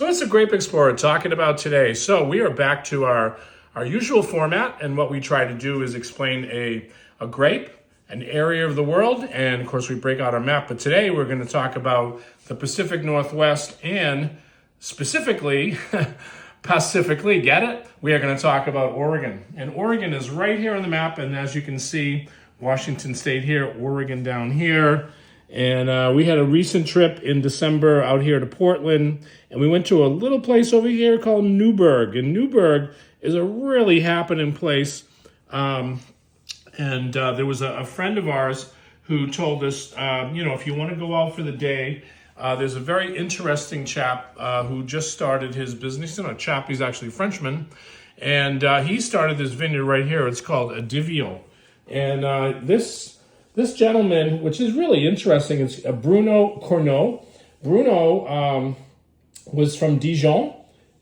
So it's a Grape Explorer talking about today. So we are back to our usual format, and what we try to do is explain a grape, an area of the world, and of course we break out our map. But today we're going to talk about the Pacific Northwest and specifically, Pacifically, get it? We are going to talk about Oregon. And Oregon is right here on the map, and as you can see, Washington State here, Oregon down here. And we had a recent trip in December out here to Portland, and we went to a little place over here called Newburgh. And Newburgh is a really happening place. There was a friend of ours who told us, if you want to go out for the day, there's a very interesting chap who just started his business. He's not a chap, he's actually a Frenchman. And he started this vineyard right here. It's called a Divio. And this gentleman, which is really interesting, is Bruno Corneaux. Bruno was from Dijon,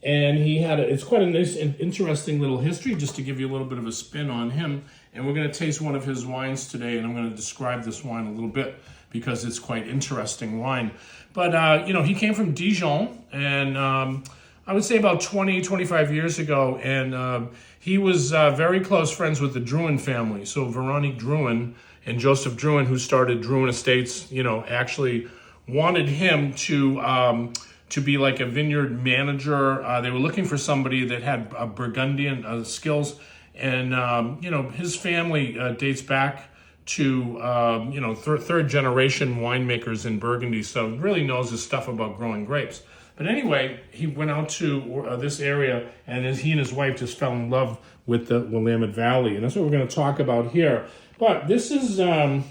and it's quite a nice and interesting little history, just to give you a little bit of a spin on him. And we're going to taste one of his wines today, and I'm going to describe this wine a little bit because it's quite interesting wine. But, he came from Dijon, and I would say about 20, 25 years ago, and he was very close friends with the Drouin family. So Veronique Drouin and Joseph Drouin, who started Drouin Estates, actually wanted him to be like a vineyard manager. They were looking for somebody that had Burgundian skills. And, his family dates back to, third generation winemakers in Burgundy. So really knows his stuff about growing grapes. But anyway, he went out to this area, and he and his wife just fell in love with the Willamette Valley. And that's what we're going to talk about here. But this is a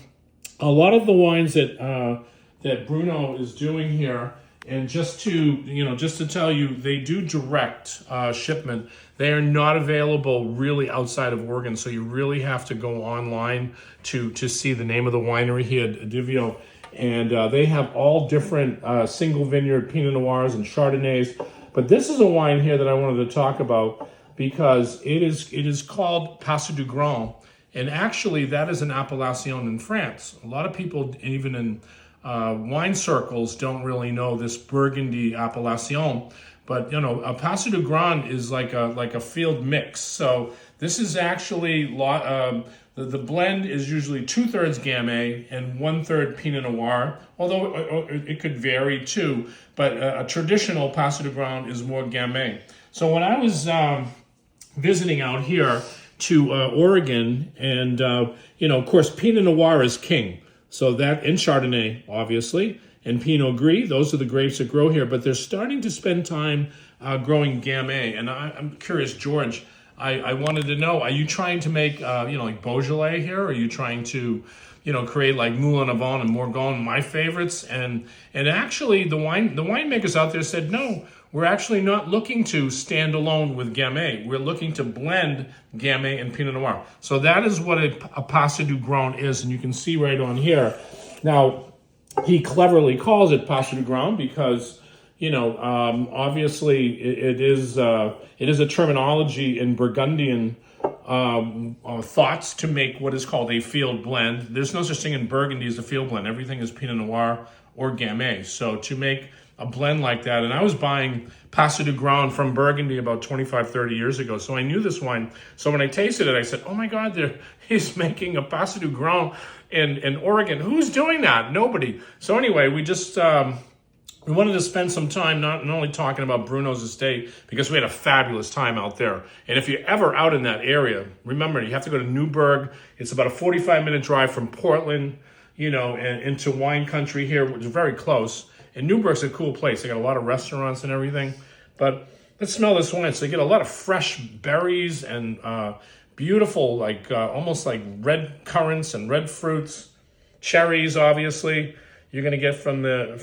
lot of the wines that Bruno is doing here. And just to tell you, they do direct shipment. They are not available really outside of Oregon, so you really have to go online to see the name of the winery here at Divio. And they have all different single vineyard Pinot Noirs and Chardonnays. But this is a wine here that I wanted to talk about because it is called Passetoutgrain. And actually, that is an appellation in France. A lot of people, even in wine circles, don't really know this Burgundy appellation. But a Passetoutgrain is like a field mix. So this is actually the blend is usually 2/3 Gamay and 1/3 Pinot Noir. Although it could vary too. But a traditional Passetoutgrain is more Gamay. So when I was visiting out here to Oregon, and of course Pinot Noir is king. So that in Chardonnay, obviously, and Pinot Gris, those are the grapes that grow here. But they're starting to spend time growing Gamay. And I'm curious, George, I wanted to know: are you trying to make like Beaujolais here? Or are you trying to create like Moulin Avant and Morgon, my favorites? And actually, the winemakers out there said no. We're actually not looking to stand alone with Gamay. We're looking to blend Gamay and Pinot Noir. So that is what a Passetoutgrain is, and you can see right on here. Now, he cleverly calls it Passetoutgrain because, obviously it is a terminology in Burgundian thoughts to make what is called a field blend. There's no such thing in Burgundy as a field blend. Everything is Pinot Noir or Gamay. So to make a blend like that, and I was buying Passetoutgrain from Burgundy about 25, 30 years ago, so I knew this wine. So when I tasted it, I said, oh my God, he's making a Passetoutgrain in Oregon. Who's doing that? Nobody. So anyway, we just we wanted to spend some time not only talking about Bruno's estate, because we had a fabulous time out there. And if you're ever out in that area, remember, you have to go to Newburgh. It's about a 45-minute drive from Portland, and into wine country here, which is very close. And Newburgh's a cool place. They got a lot of restaurants and everything. But let's smell this wine. So you get a lot of fresh berries and beautiful, almost like red currants and red fruits, cherries. Obviously, you're going to get from the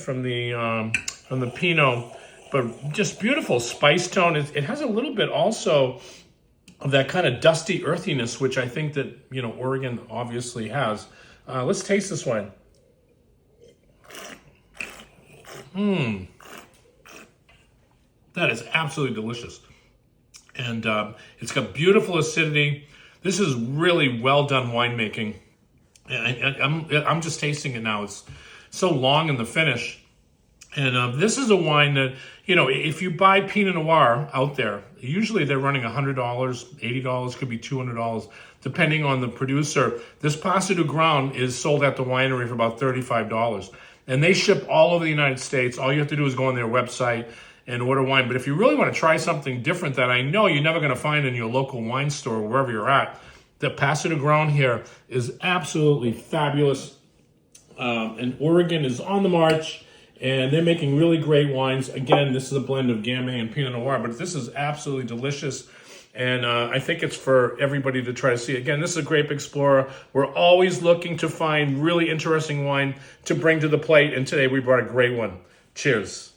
Pinot, but just beautiful spice tone. It has a little bit also of that kind of dusty earthiness, which I think that Oregon obviously has. Let's taste this wine. That is absolutely delicious. And it's got beautiful acidity. This is really well done winemaking. I'm just tasting it now. It's so long in the finish. And this is a wine that, you know, if you buy Pinot Noir out there, usually they're running $100, $80, could be $200, depending on the producer. This Passetoutgrain is sold at the winery for about $35. And they ship all over the United States. All you have to do is go on their website and order wine. But if you really want to try something different that I know you're never going to find in your local wine store, wherever you're at, the Passetoutgrain here is absolutely fabulous. And Oregon is on the march, and they're making really great wines. Again, this is a blend of Gamay and Pinot Noir, but this is absolutely delicious. And I think it's for everybody to try to see. Again, this is a Grape Explorer. We're always looking to find really interesting wine to bring to the plate, and today we brought a great one. Cheers.